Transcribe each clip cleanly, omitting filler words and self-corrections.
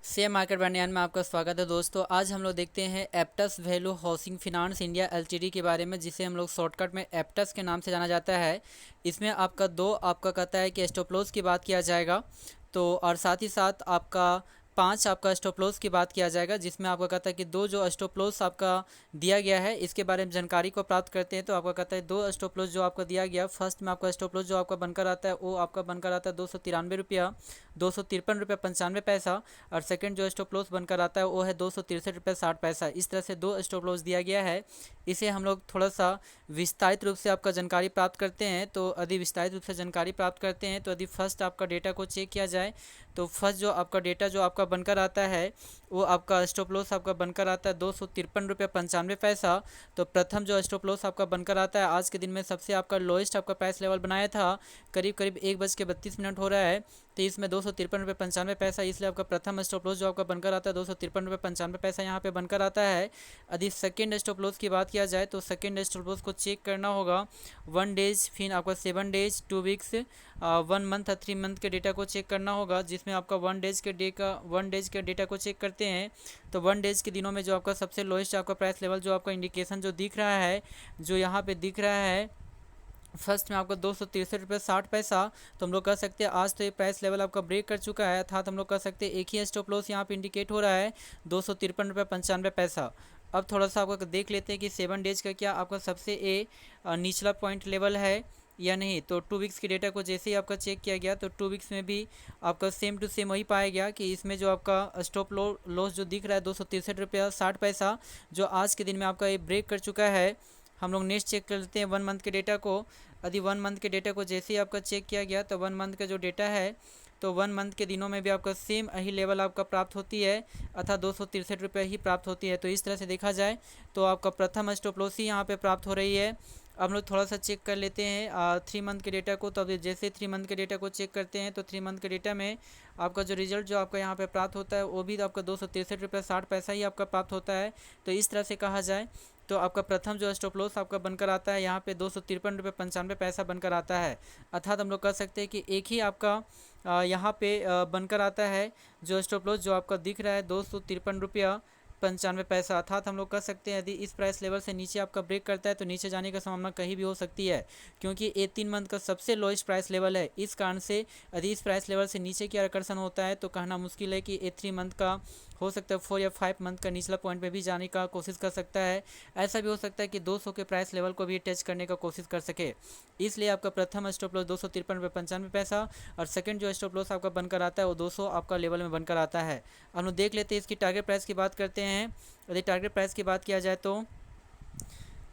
Share market बयान में आपका स्वागत है दोस्तों। आज हम लोग देखते हैं Aptus value housing finance India LTD के बारे में, जिसे हम लोग शॉर्टकट में एप्टस के नाम से जाना जाता है। इसमें आपका कहता है कि स्टॉप लॉस की बात किया जाएगा, तो और साथ ही साथ आपका 5 आपका स्टॉप लॉस की बात किया जाएगा, जिसमें आपका कहता है कि 2 जो स्टॉप लॉस आपका दिया गया है इसके बारे में जानकारी को प्राप्त करते हैं। तो आपका कहता है 2 स्टॉप लॉस जो आपका दिया गया, फर्स्ट में आपका स्टॉप लॉस जो आपका बनकर आता है वो आपका बनकर आता है 293 रुपया 253 रुपया 95 पैसा, और सेकंड जो स्टॉप लॉस बनकर आता है वो है 263 रुपया 60 पैसा। इस तरह से 2 स्टॉप लॉस दिया गया है। इसे हम लोग थोड़ा सा विस्तारित रूप से आपका जानकारी प्राप्त करते हैं। तो यदि विस्तारित रूप से जानकारी प्राप्त करते हैं तो यदि फर्स्ट आपका डेटा को चेक किया जाए तो फर्स्ट जो आपका डेटा जो आपका बनकर आता है वो आपका स्टॉप लॉस आपका बनकर आता है 253 रुपया 95 पैसा। तो प्रथम जो स्टॉप लॉस आपका बनकर आता है आज के दिन में सबसे आपका लोएस्ट आपका प्राइस लेवल बनाया था, करीब करीब 1:32 हो रहा है। तो इसमें 253 रुपया 95 पैसा, इसलिए आपका प्रथम स्टॉप लॉस जो आपका बनकर आता है 253 रुपया 95 पैसा यहाँ पे बनकर आता है। यदि सेकेंड स्टॉप लॉस की बात किया जाए तो सेकेंड स्टॉप लॉस को चेक करना होगा 1 डेज, फिर आपका 7 डेज, 2 वीक्स, 1 मंथ और 3 मंथ के डेटा को चेक करना होगा, जिसमें आपका 1 डेज के डेटा को चेक करते हैं। तो 1 डेज के दिनों में जो आपका सबसे लोएस्ट आपका प्राइस लेवल जो आपका इंडिकेशन जो दिख रहा है, जो यहाँ पे दिख रहा है फर्स्ट में आपका 263 रुपया 60 पैसा। तो हम लोग कह सकते हैं आज तो ये प्राइस लेवल आपका ब्रेक कर चुका है, अर्थात हम लोग कह सकते हैं एक ही स्टॉप लॉस यहाँ पे इंडिकेट हो रहा है 253 रुपया 95 पैसा। अब थोड़ा सा आपका देख लेते हैं कि 7 डेज का क्या आपका सबसे निचला पॉइंट लेवल है या नहीं। तो 2 वीक्स के डेटा को जैसे ही आपका चेक किया गया तो 2 वीक्स में भी आपका सेम टू सेम वही पाया गया कि इसमें जो आपका स्टॉप लॉस जो दिख रहा है 263 रुपया 60 पैसा, जो आज के दिन में आपका ये ब्रेक कर चुका है। हम लोग नेक्स्ट चेक कर लेते हैं 1 मंथ के डेटा को। यदि 1 मंथ के डेटा को जैसे ही आपका चेक किया गया तो 1 मंथ का जो डेटा है तो 1 मंथ के दिनों में भी आपका सेम यही लेवल आपका प्राप्त होती है, अर्थात 263 रुपये ही प्राप्त होती है। तो इस तरह से देखा जाए तो आपका प्रथम स्टॉप लॉस ही यहाँ पे प्राप्त हो रही है। अब हम लोग थोड़ा सा चेक कर लेते हैं 3 मंथ के डेटा को। तो अब जैसे 3 मंथ के डेटा को चेक करते हैं तो 3 मंथ के डेटा में आपका जो रिजल्ट जो आपका यहाँ पे प्राप्त होता है वो भी आपका 263 रुपया 60 पैसा ही आपका प्राप्त होता है। तो इस तरह से कहा जाए तो आपका प्रथम जो स्टॉप लॉस आपका बनकर आता है यहाँ पे 253 रुपया 95 पैसा बनकर आता है, अर्थात हम लोग कह सकते हैं कि एक ही आपका यहाँ पे बनकर आता है जो स्टॉप लॉस जो आपका दिख रहा है 253 रुपया 95 पैसा। अर्थात हम लोग कह सकते हैं यदि इस प्राइस लेवल से नीचे आपका ब्रेक करता है तो नीचे जाने का संभावना कहीं भी हो सकती है, क्योंकि ये 3 मंथ का सबसे लोएस्ट प्राइस लेवल है। इस कारण से यदि इस प्राइस लेवल से नीचे की आकर्षण होता है तो कहना मुश्किल है कि ये 3 मंथ का हो सकता है 4 या 5 मंथ का निचला पॉइंट पे भी जाने का कोशिश कर सकता है। ऐसा भी हो सकता है कि 200 के प्राइस लेवल को भी टच करने का कोशिश कर सके। इसलिए आपका प्रथम स्टॉप लॉस 253 रुपया 95 पैसा और सेकंड जो स्टॉप लॉस आपका बनकर आता है वो 200 आपका लेवल में बनकर आता है। हम लोग देख लेते हैं इसकी टारगेट प्राइस की बात करते हैं। यदि टारगेट प्राइस की बात किया जाए तो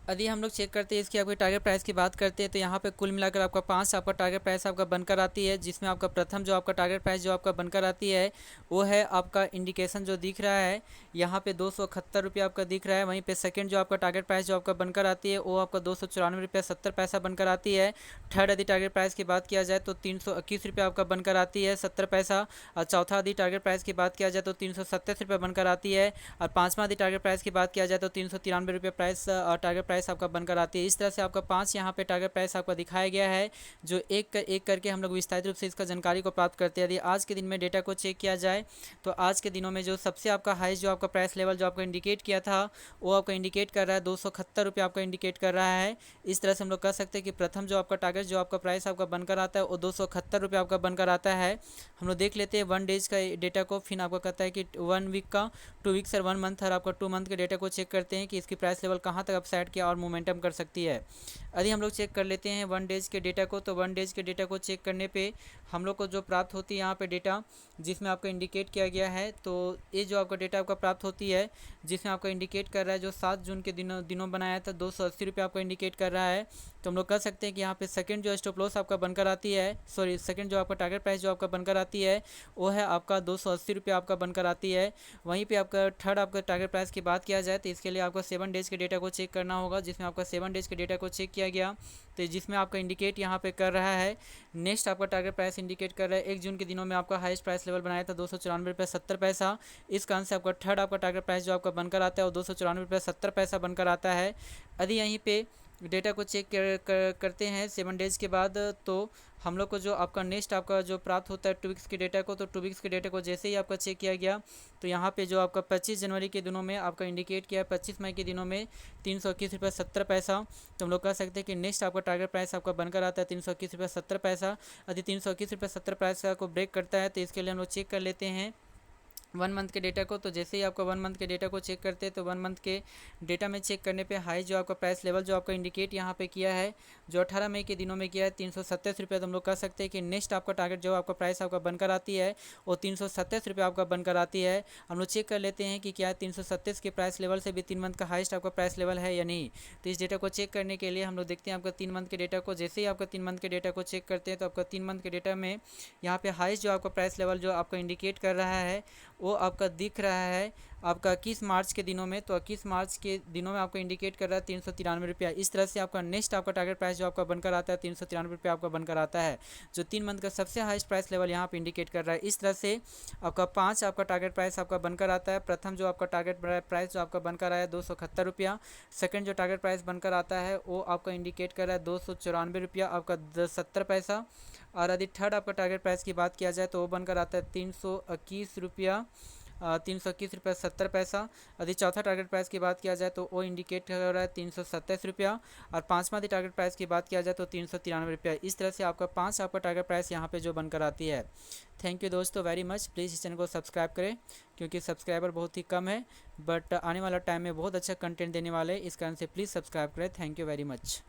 यदि हम लोग चेक करते हैं इसकी आपकी टारगेट प्राइस की बात करते हैं तो यहाँ पे कुल मिलाकर आपका 5 आपका टारगेट प्राइस आपका बनकर आती है, जिसमें आपका प्रथम जो आपका टारगेट प्राइस जो आपका बनकर आती है वो है आपका इंडिकेशन जो दिख रहा है यहाँ पे 271 रुपया आपका दिख रहा है। वहीं पे सेकंड जो आपका टारगेट प्राइस जो आपका बनकर आती है वो आपका 294 रुपया 70 पैसा बनकर आती है। थर्ड यदि टारगेट प्राइस की बात किया जाए तो 321 रुपया आपका बनकर आती है 70 पैसा। और चौथा यदि टारगेट प्राइस की बात किया जाए तो 327 रुपया बनकर आती है। और पाँचवा यदि टारगेट प्राइस की बात किया जाए तो 393 रुपया प्राइस टारगेट प्राइस आपका बनकर आती है। इस तरह से आपका 5 यहाँ पे टारगेट प्राइस आपका दिखाया गया है, जो एक करके हम लोग विस्तारित रूप से इसका जानकारी को प्राप्त करते हैं। यदि आज के दिन में डेटा को चेक किया जाए तो आज के दिनों में जो सबसे आपका हाईएस्ट जो आपका प्राइस लेवल जो आपका इंडिकेट किया था वो आपका इंडिकेट कर रहा है 271 रुपया आपका इंडिकेट कर रहा है। इस तरह से हम लोग कह सकते हैं कि प्रथम जो आपका टारगेट जो आपका प्राइस आपका बनकर आता है वो 271 रुपया आपका बनकर आता है। हम लोग देख लेते हैं 1 डेज का डेटा को, फिर आपका कहता है कि 1 वीक का, 2 वीक्स और 1 मंथ और आपका 2 मंथ के डेटा को चेक करते हैं कि इसकी प्राइस लेवल कहाँ तक अपसाइड किया और मोमेंटम कर सकती है। यदि हम लोग चेक कर लेते हैं 1 डेज के डेटा को, तो 1 डेज के डेटा को चेक करने पे हम लोग को जो प्राप्त होती है यहाँ पे डेटा जिसमें आपका इंडिकेट किया गया है, तो ये जो आपका डेटा आपका प्राप्त होती है जिसमें आपका इंडिकेट कर रहा है जो 7 जून के दिनों बनाया था 280 रुपया आपका इंडिकेट कर रहा है। तो हम लोग कह सकते हैं कि यहाँ पे सेकंड जो स्टॉप लॉस आपका बनकर आती है, सॉरी सेकंड जो आपका टारगेट प्राइस जो आपका बनकर आती है वो है आपका 280 रुपया आपका बनकर आती है। वहीं पे आपका थर्ड आपका टारगेट प्राइस की बात किया जाए तो इसके लिए आपको 7 डेज के डेटा को चेक करना होगा, जिसमें आपका 7 डेज के डेटा को चेक किया गया तो जिसमें आपका इंडिकेट यहाँ पे कर रहा है नेक्स्ट आपका टारगेट प्राइस इंडिकेट कर रहा है 1 जून के दिनों में आपका हाईएस्ट प्राइस लेवल बनाया था 294 रुपया 70 पैसा। इस कारण से आपका थर्ड आपका टारगेट प्राइस जो आपका बनकर आता है वो 294 रुपया 70 पैसा बनकर आता है। यदि यहीं पे डेटा को चेक करते हैं 7 डेज़ के बाद, तो हम लोग को जो आपका नेक्स्ट आपका जो प्राप्त होता है 2 वीक्स के डेटा को, तो 2 वीक्स के डेटा को जैसे ही आपका चेक किया गया तो यहाँ पे जो आपका 25 जनवरी के दिनों में आपका इंडिकेट किया, 25 मई के दिनों में 321 रुपये 70 पैसा। तो हम लोग कह सकते हैं कि नेक्स्ट आपका टारगेट प्राइस आपका बनकर आता है 321 रुपये 70 पैसा। यदि 321 रुपये 70 पैसा को ब्रेक करता है तो इसके लिए हम लोग चेक कर लेते हैं 1 मंथ के डेटा को। तो जैसे ही आपका 1 मंथ के डेटा को चेक करते हैं तो 1 मंथ के डेटा में चेक करने पे हाई जो आपका प्राइस लेवल जो आपका इंडिकेट यहाँ पे किया है, जो 18 मई के दिनों में किया है 327 रुपये। तो हम लोग कह सकते हैं कि नेक्स्ट आपका टारगेट जो आपका प्राइस आपका बनकर आती है वो 327 रुपये आपका बनकर आती है। हम लोग चेक कर लेते हैं कि क्या 327 के प्राइस लेवल से भी 3 मंथ का हाइस्ट आपका प्राइस लेवल है या नहीं। तो इस डेटा को चेक करने के लिए हम लोग देखते हैं आपका 3 मंथ के डेटा को। जैसे ही आपका 3 मंथ के डेटा को चेक करते हैं तो आपका 3 मंथ के डेटा में यहाँ पे हाइस्ट जो आपका प्राइस लेवल जो आपका इंडिकेट कर रहा है वो आपका दिख रहा है आपका 21 मार्च के दिनों में। तो 21 मार्च के दिनों में आपको इंडिकेट कर रहा है 393 रुपया। इस तरह से आपका नेक्स्ट आपका टारगेट प्राइस जो आपका बनकर आता है 393 रुपया आपका बनकर आता है, जो 3 मंथ का सबसे हाईएस्ट प्राइस लेवल यहाँ पे इंडिकेट कर रहा है। इस तरह से आपका 5 आपका टारगेट प्राइस आपका बनकर आता है। प्रथम जो आपका टारगेट प्राइस जो आपका बनकर आया है 271 रुपया। सेकेंड जो टारगेट प्राइस बनकर आता है वो आपका इंडिकेट कर रहा है 294 रुपया आपका 70 पैसा। और यदि थर्ड आपका टारगेट प्राइस की बात किया जाए तो वो बनकर आता है 321 रुपया 70 पैसा। यदि चौथा टारगेट प्राइस की बात किया जाए तो वो इंडिकेट कर रहा है 327 रुपया। और पाँचवा यदि टारगेट प्राइस की बात किया जाए तो 393 रुपया। इस तरह से आपका 5 आपका टारगेट प्राइस यहाँ पे जो बनकर आती है। थैंक यू दोस्तों वेरी मच। प्लीज़ इस चैनल को सब्सक्राइब करें क्योंकि सब्सक्राइबर बहुत ही कम है, बट आने वाला टाइम में बहुत अच्छा कंटेंट देने वाले, इस कारण से प्लीज़ सब्सक्राइब करें। Thank you very much.